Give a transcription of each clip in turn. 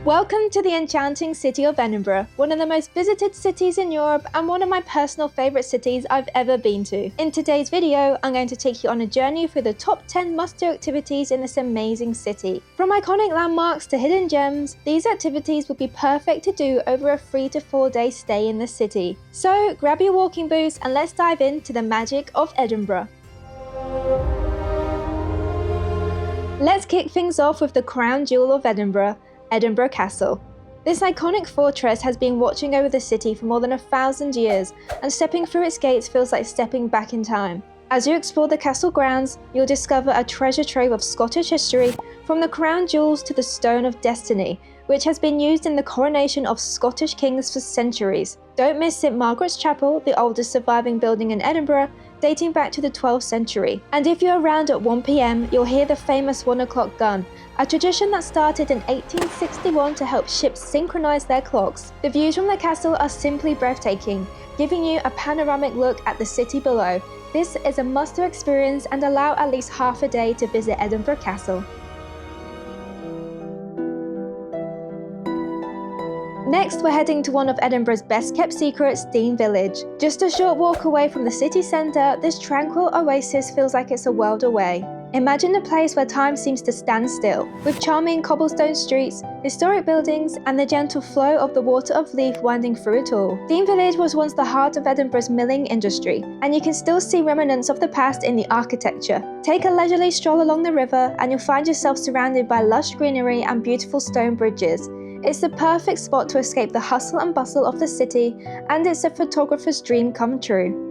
Welcome to the enchanting city of Edinburgh, one of the most visited cities in Europe and one of my personal favourite cities I've ever been to. In today's video, I'm going to take you on a journey through the top 10 must-do activities in this amazing city. From iconic landmarks to hidden gems, these activities would be perfect to do over a 3 to 4 day stay in the city. So grab your walking boots and let's dive into the magic of Edinburgh. Let's kick things off with the crown jewel of Edinburgh, Edinburgh Castle. This iconic fortress has been watching over the city for more than 1,000 years, and stepping through its gates feels like stepping back in time. As you explore the castle grounds, you'll discover a treasure trove of Scottish history, from the crown jewels to the Stone of Destiny, which has been used in the coronation of Scottish kings for centuries. Don't miss St Margaret's Chapel, the oldest surviving building in Edinburgh, dating back to the 12th century. And if you're around at 1 PM, you'll hear the famous 1 o'clock gun, a tradition that started in 1861 to help ships synchronise their clocks. The views from the castle are simply breathtaking, giving you a panoramic look at the city below. This is a must-do experience and allow at least half a day to visit Edinburgh Castle. Next, we're heading to one of Edinburgh's best kept secrets, Dean Village. Just a short walk away from the city centre, this tranquil oasis feels like it's a world away. Imagine a place where time seems to stand still, with charming cobblestone streets, historic buildings, and the gentle flow of the Water of Leith winding through it all. Dean Village was once the heart of Edinburgh's milling industry, and you can still see remnants of the past in the architecture. Take a leisurely stroll along the river, and you'll find yourself surrounded by lush greenery and beautiful stone bridges. It's the perfect spot to escape the hustle and bustle of the city, and it's a photographer's dream come true.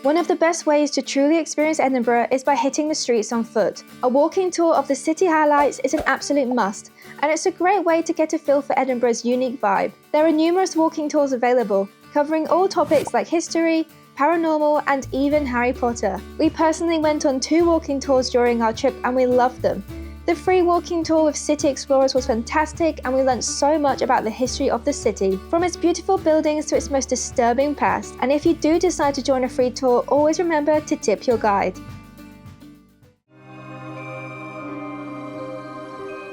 One of the best ways to truly experience Edinburgh is by hitting the streets on foot. A walking tour of the city highlights is an absolute must, and it's a great way to get a feel for Edinburgh's unique vibe. There are numerous walking tours available, covering all topics like history, paranormal, and even Harry Potter. We personally went on 2 walking tours during our trip and we loved them. The free walking tour with city explorers was fantastic, and we learned so much about the history of the city, from its beautiful buildings to its most disturbing past. And if you do decide to join a free tour, always remember to tip your guide.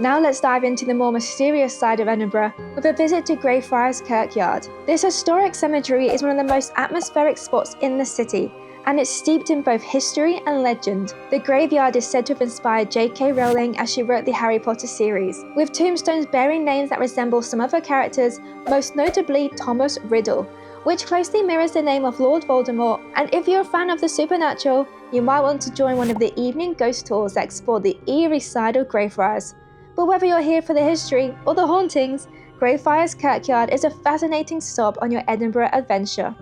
Now let's dive into the more mysterious side of Edinburgh with a visit to Greyfriars Kirkyard. This historic cemetery is one of the most atmospheric spots in the city, and it's steeped in both history and legend. The graveyard is said to have inspired J.K. Rowling as she wrote the Harry Potter series, with tombstones bearing names that resemble some of her characters, most notably Thomas Riddle, which closely mirrors the name of Lord Voldemort. And if you're a fan of the supernatural, you might want to join one of the evening ghost tours that explore the eerie side of Greyfriars. But whether you're here for the history or the hauntings, Greyfriars Kirkyard is a fascinating stop on your Edinburgh adventure.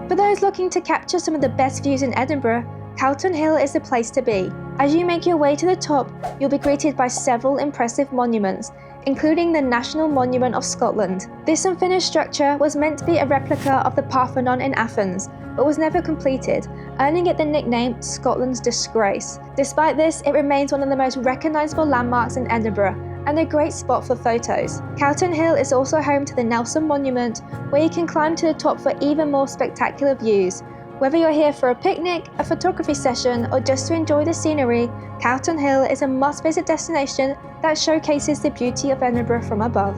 For those looking to capture some of the best views in Edinburgh, Calton Hill is the place to be. As you make your way to the top, you'll be greeted by several impressive monuments, including the National Monument of Scotland. This unfinished structure was meant to be a replica of the Parthenon in Athens, but was never completed, earning it the nickname Scotland's Disgrace. Despite this, it remains one of the most recognisable landmarks in Edinburgh, and a great spot for photos. Calton Hill is also home to the Nelson Monument, where you can climb to the top for even more spectacular views. Whether you're here for a picnic, a photography session, or just to enjoy the scenery, Calton Hill is a must-visit destination that showcases the beauty of Edinburgh from above.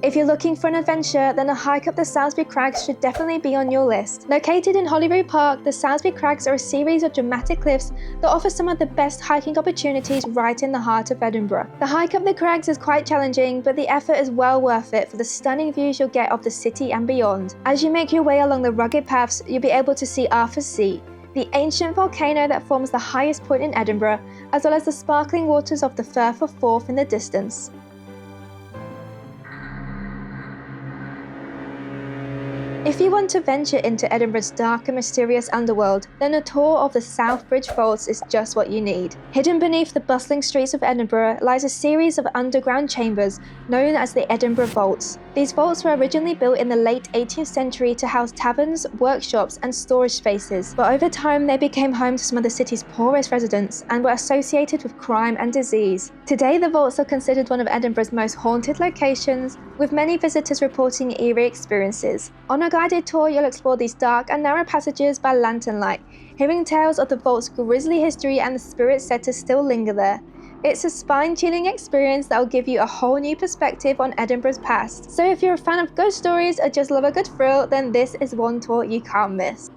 If you're looking for an adventure, then a hike up the Sailsbury Crags should definitely be on your list. Located in Holyrood Park, the Sailsbury Crags are a series of dramatic cliffs that offer some of the best hiking opportunities right in the heart of Edinburgh. The hike up the crags is quite challenging, but the effort is well worth it for the stunning views you'll get of the city and beyond. As you make your way along the rugged paths, you'll be able to see Arthur's Seat, the ancient volcano that forms the highest point in Edinburgh, as well as the sparkling waters of the Firth of Forth in the distance. If you want to venture into Edinburgh's dark and mysterious underworld, then a tour of the South Bridge Vaults is just what you need. Hidden beneath the bustling streets of Edinburgh lies a series of underground chambers known as the Edinburgh Vaults. These vaults were originally built in the late 18th century to house taverns, workshops and storage spaces, but over time they became home to some of the city's poorest residents and were associated with crime and disease. Today the vaults are considered one of Edinburgh's most haunted locations, with many visitors reporting eerie experiences. On a guided tour you'll explore these dark and narrow passages by lantern light, hearing tales of the vault's grisly history and the spirits said to still linger there. It's a spine-chilling experience that will give you a whole new perspective on Edinburgh's past. So if you're a fan of ghost stories or just love a good thrill, then this is one tour you can't miss.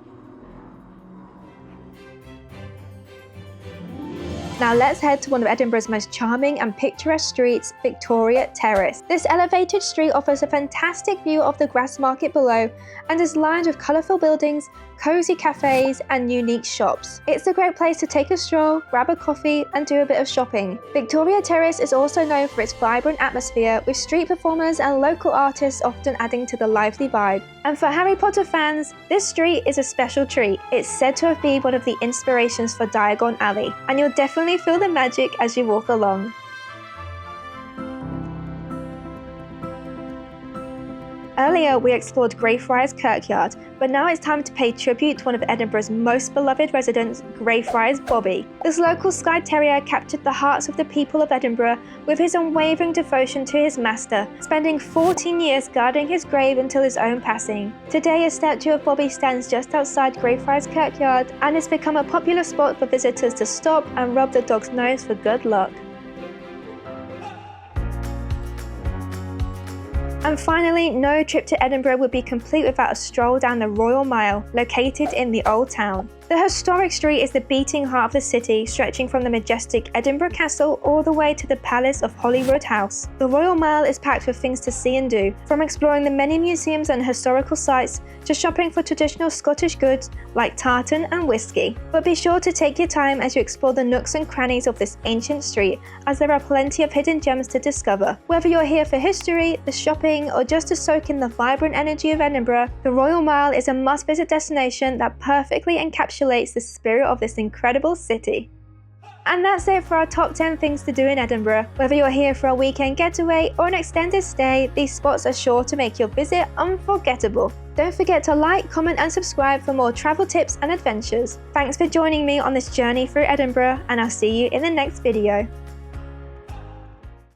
Now let's head to one of Edinburgh's most charming and picturesque streets, Victoria Terrace. This elevated street offers a fantastic view of the Grassmarket below and is lined with colourful buildings, cosy cafes and unique shops. It's a great place to take a stroll, grab a coffee and do a bit of shopping. Victoria Terrace is also known for its vibrant atmosphere, with street performers and local artists often adding to the lively vibe. And for Harry Potter fans, this street is a special treat. It's said to have been one of the inspirations for Diagon Alley, and you'll definitely feel the magic as you walk along. Earlier we explored Greyfriars Kirkyard, but now it's time to pay tribute to one of Edinburgh's most beloved residents, Greyfriars Bobby. This local Skye Terrier captured the hearts of the people of Edinburgh with his unwavering devotion to his master, spending 14 years guarding his grave until his own passing. Today a statue of Bobby stands just outside Greyfriars Kirkyard and has become a popular spot for visitors to stop and rub the dog's nose for good luck. And finally, no trip to Edinburgh would be complete without a stroll down the Royal Mile, located in the Old Town. The historic street is the beating heart of the city, stretching from the majestic Edinburgh Castle all the way to the Palace of Holyrood House. The Royal Mile is packed with things to see and do, from exploring the many museums and historical sites to shopping for traditional Scottish goods like tartan and whisky. But be sure to take your time as you explore the nooks and crannies of this ancient street, as there are plenty of hidden gems to discover. Whether you're here for history, the shopping, or just to soak in the vibrant energy of Edinburgh, the Royal Mile is a must-visit destination that perfectly encapsulates the spirit of this incredible city. And that's it for our top 10 things to do in Edinburgh. Whether you're here for a weekend getaway or an extended stay, these spots are sure to make your visit unforgettable. Don't forget to like, comment and subscribe for more travel tips and adventures. Thanks for joining me on this journey through Edinburgh, and I'll see you in the next video.